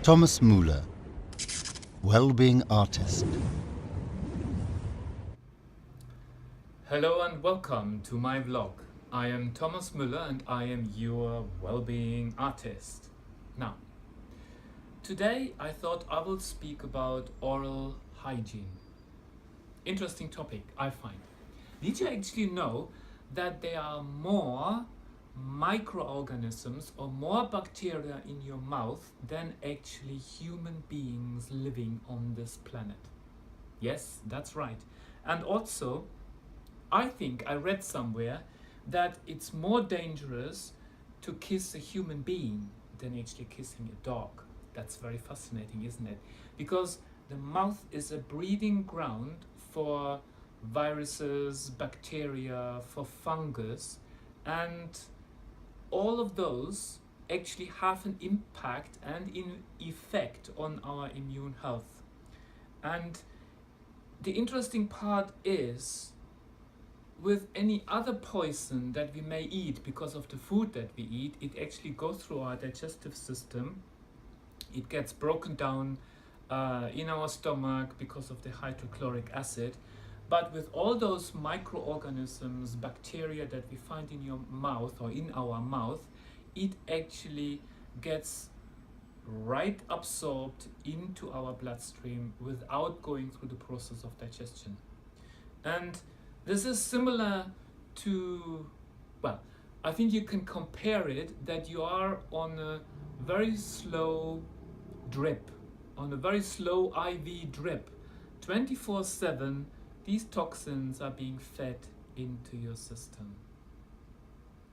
Tomaz Mueller, Wellbeing artist. Hello and welcome to my vlog. I am Tomaz Mueller and I am your well-being artist. Now, today I thought I will speak about oral hygiene. Interesting topic, I find. Did you actually know that there are more microorganisms or more bacteria in your mouth than actually human beings living on this planet? Yes, that's right. And also, I think I read somewhere that it's more dangerous to kiss a human being than actually kissing a dog. That's very fascinating, isn't it? Because the mouth is a breeding ground for viruses, bacteria, for fungus, and all of those actually have an impact and in effect on our immune health. And the interesting part is, with any other poison that we may eat because of the food that we eat, it actually goes through our digestive system. It gets broken down in our stomach because of the hydrochloric acid. But with all those microorganisms, bacteria that we find in your mouth or in our mouth, it actually gets right absorbed into our bloodstream without going through the process of digestion. And this is similar to, well, I think you can compare it that you are on a very slow drip, on a very slow IV drip. 24/7, these toxins are being fed into your system.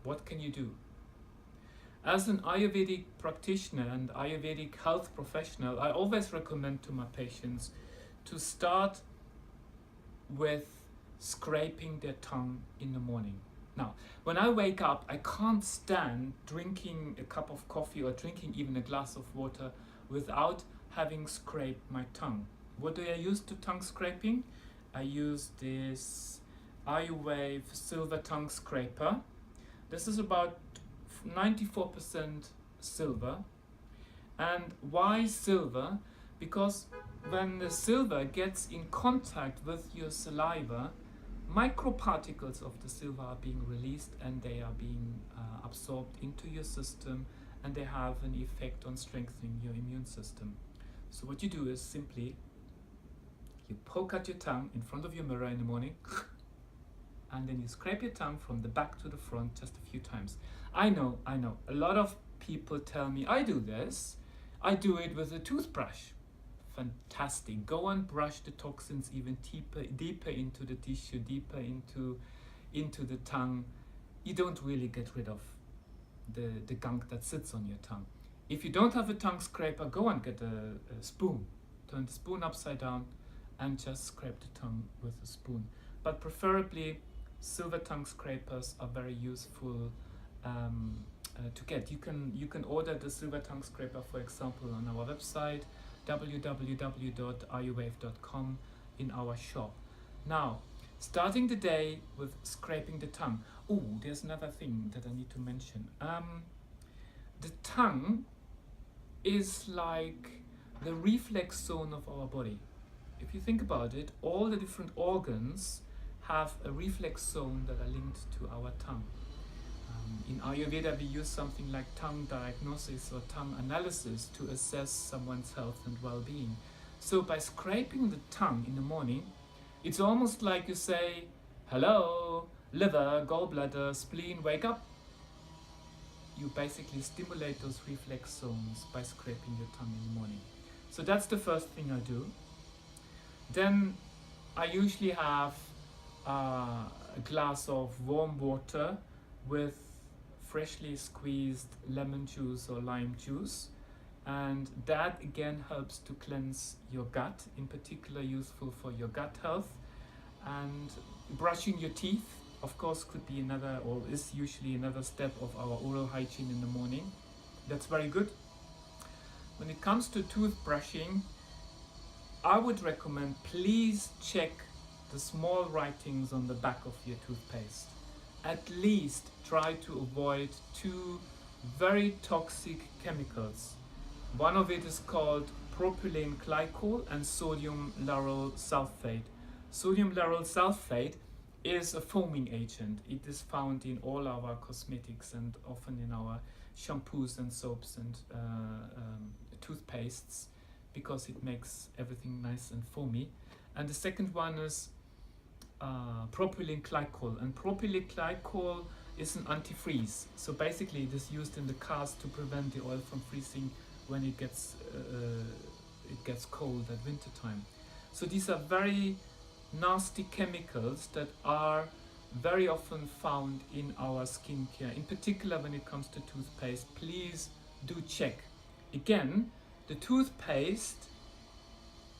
What can you do? As an Ayurvedic practitioner and Ayurvedic health professional, I always recommend to my patients to start with scraping their tongue in the morning. Now, when I wake up, I can't stand drinking a cup of coffee or drinking even a glass of water without having scraped my tongue. What do I use to tongue scraping? I use this iWave silver tongue scraper. This is about 94% silver. And why silver? Because when the silver gets in contact with your saliva, microparticles of the silver are being released and they are being absorbed into your system, and they have an effect on strengthening your immune system. So what you do is simply you poke at your tongue in front of your mirror in the morning and then you scrape your tongue from the back to the front just a few times. I know, a lot of people tell me I do this. I do it with a toothbrush. Fantastic. Go and brush the toxins even deeper into the tissue, deeper into the tongue. You don't really get rid of the gunk that sits on your tongue. If you don't have a tongue scraper, go and get a spoon. Turn the spoon upside down and just scrape the tongue with a spoon. But preferably, silver tongue scrapers are very useful to get. You can order the silver tongue scraper, for example, on our website www.ayurveda.com in our shop. Now, starting the day with scraping the tongue. Oh, there's another thing that I need to mention. The tongue is like the reflex zone of our body. If you think about it, all the different organs have a reflex zone that are linked to our tongue. In Ayurveda, we use something like tongue diagnosis or tongue analysis to assess someone's health and well-being. So by scraping the tongue in the morning, it's almost like you say, hello, liver, gallbladder, spleen, wake up. You basically stimulate those reflex zones by scraping your tongue in the morning. So that's the first thing I do. Then I usually have a glass of warm water with freshly squeezed lemon juice or lime juice, and that again helps to cleanse your gut, in particular useful for your gut health. And brushing your teeth, of course, could be another, or is usually another step of our oral hygiene in the morning. That's very good. When it comes to toothbrushing, I would recommend, please check the small writings on the back of your toothpaste. At least try to avoid two very toxic chemicals. One of it is called propylene glycol and sodium lauryl sulfate. Sodium lauryl sulfate is a foaming agent. It is found in all our cosmetics and often in our shampoos and soaps and toothpastes, because it makes everything nice and foamy. And the second one is propylene glycol, and propylene glycol is an antifreeze. So basically it is used in the cars to prevent the oil from freezing when it gets cold at winter time. So these are very nasty chemicals that are very often found in our skincare, in particular when it comes to toothpaste. Please do check. Again, the toothpaste,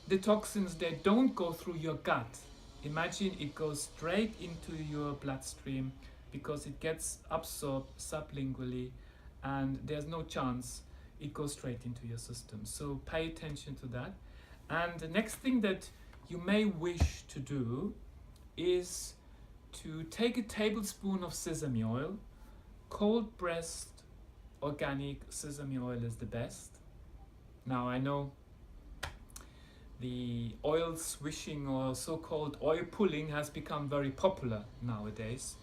the toxins, they don't go through your gut. Imagine it goes straight into your bloodstream because it gets absorbed sublingually, and there's no chance it goes straight into your system. So pay attention to that. And the next thing that you may wish to do is to take a tablespoon of sesame oil. Cold pressed organic sesame oil is the best. Now I know the oil swishing or so-called oil pulling has become very popular nowadays,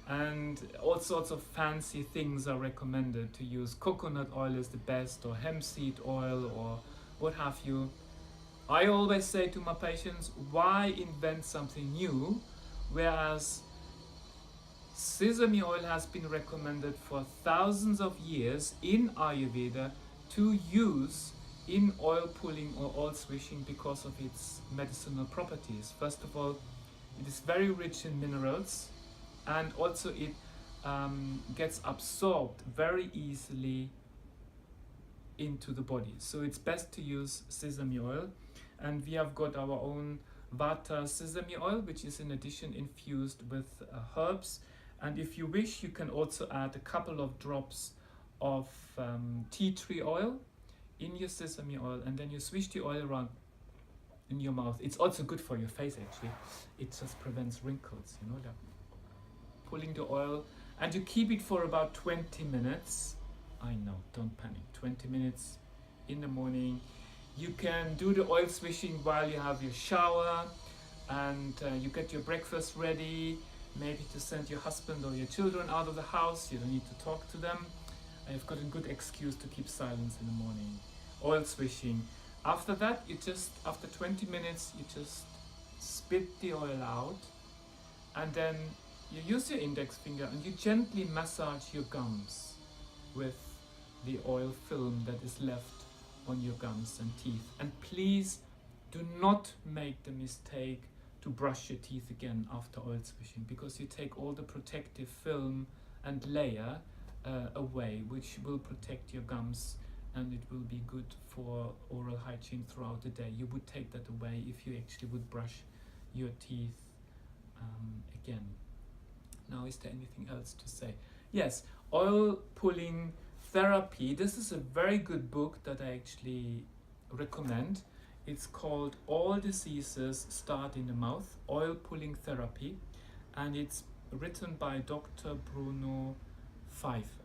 and all sorts of fancy things are recommended to use. Coconut oil is the best, or hemp seed oil, or what have you. I always say to my patients, why invent something new, whereas sesame oil has been recommended for thousands of years in Ayurveda to use in oil pulling or oil swishing because of its medicinal properties. First of all, it is very rich in minerals, and also it gets absorbed very easily into the body. So it's best to use sesame oil, and we have got our own Vata sesame oil, which is in addition infused with herbs. And if you wish, you can also add a couple of drops of tea tree oil in your sesame oil, and then you swish the oil around in your mouth. It's also good for your face, actually. It just prevents wrinkles, you know, that pulling the oil, and you keep it for about 20 minutes. I know, don't panic. 20 minutes in the morning. You can do the oil swishing while you have your shower, and you get your breakfast ready, maybe to send your husband or your children out of the house. You don't need to talk to them. I've got a good excuse to keep silence in the morning. Oil swishing. After that, after 20 minutes, you just spit the oil out, and then you use your index finger and you gently massage your gums with the oil film that is left on your gums and teeth. And please do not make the mistake to brush your teeth again after oil swishing, because you take all the protective film and layer away, which will protect your gums, and it will be good for oral hygiene throughout the day. You would take that away if you actually would brush your teeth again. Now, is there anything else to say? Yes, oil pulling therapy. This is a very good book that I actually recommend. It's called All Diseases Start in the Mouth, Oil Pulling Therapy, and it's written by Dr. Bruno Fife.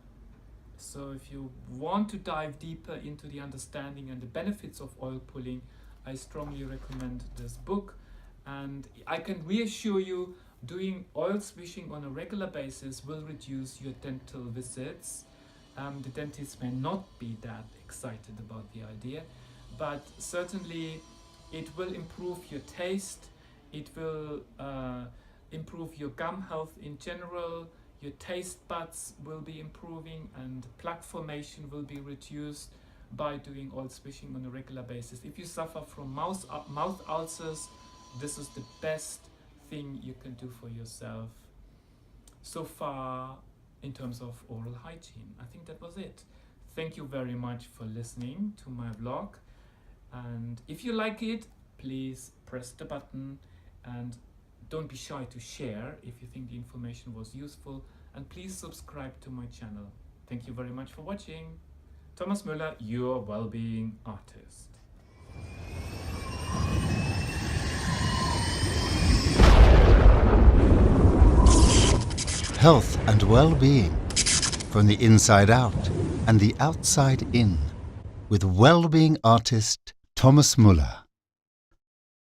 So if you want to dive deeper into the understanding and the benefits of oil pulling, I strongly recommend this book. And I can reassure you, doing oil swishing on a regular basis will reduce your dental visits. The dentist may not be that excited about the idea, but certainly it will improve your taste, it will improve your gum health in general, your taste buds will be improving, and plaque formation will be reduced by doing oil swishing on a regular basis. If you suffer from mouth ulcers, this is the best thing you can do for yourself so far in terms of oral hygiene. I think that was it. Thank you very much for listening to my vlog, and if you like it, please press the button, and don't be shy to share if you think the information was useful, and please subscribe to my channel. Thank you very much for watching. Tomaz Mueller, your well-being artist. Health and well-being, from the inside out and the outside in. with well-being artist Tomaz Mueller.